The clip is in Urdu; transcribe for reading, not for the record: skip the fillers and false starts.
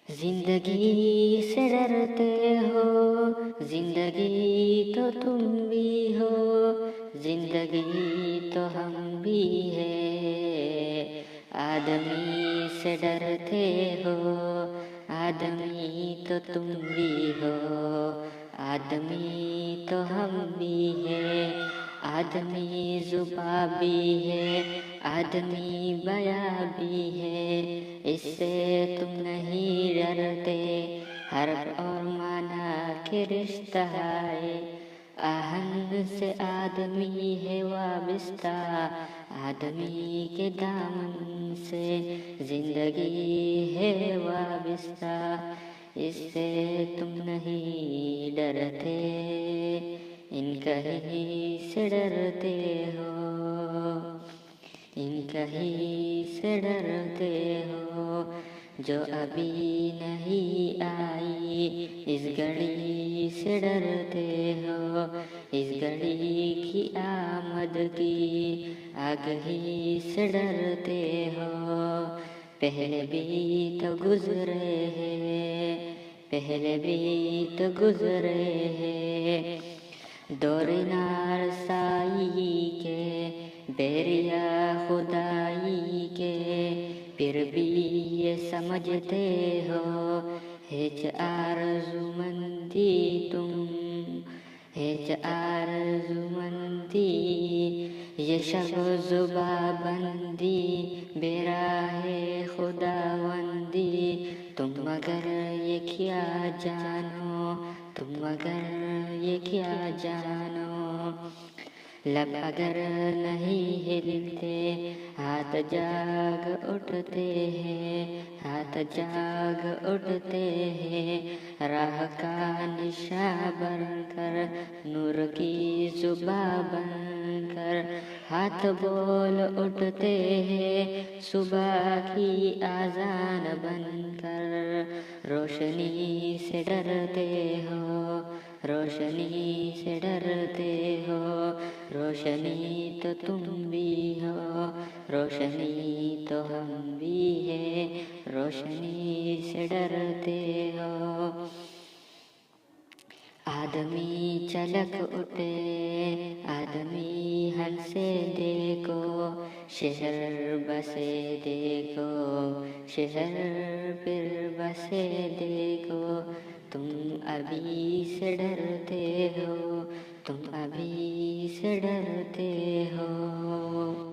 زندگی سے ڈرتے ہو، زندگی تو تم بھی ہو، زندگی تو ہم بھی ہے۔ آدمی سے ڈرتے ہو، آدمی تو تم بھی ہو، آدمی تو ہم بھی ہے۔ آدمی زباں بھی ہے، آدمی بیاں بھی ہے، اس سے تم نہیں ڈرتے۔ حرف اور معنی کے رشتہ ہے، آہن سے آدمی ہے وابستہ، آدمی کے دامن سے زندگی ہے وابستہ، اس سے تم نہیں ڈرتے، ان کہیں سے ڈرتے ہو، ان کہیں سے ڈرتے ہو۔ جو ابھی نہیں آئی اس گھڑی سے ڈرتے ہو، اس گھڑی کی آمد کی آگہی سے ڈرتے ہو۔ پہلے بھی تو گزرے ہیں، پہلے بھی تو گزرے ہیں، دور نار سائی کے، بیریا خدائی کے، پھر بھی یہ سمجھتے ہو ہیچ آرزومندی تم، ہیچ آرزومندی، یہ شب زباں بندی براہ خداوندی، تم مگر یہ کیا جانو، تم مگر یہ کیا جانو۔ لب اگر نہیں ہلتے ہاتھ جاگ اٹھتے ہیں، ہاتھ جاگ اٹھتے ہیں، راہ کا نشاں بن کر، نور کی زباں بن کر، ہاتھ بول اٹھتے ہیں، صبح کی اذان بن کر۔ روشنی سے ڈرتے ہو، روشنی سے ڈرتے ہو، روشنی تو تم بھی ہو، روشنی تو ہم بھی ہے، روشنی سے ڈرتے ہو۔ آدمی چلک اٹھے، آدمی ہنسے دیکھو، شہر بسے دیکھو، شہر پھر بسے دیکھو، تم ابھی سے ڈرتے ہو، تم ابھی سے ڈرتے ہو۔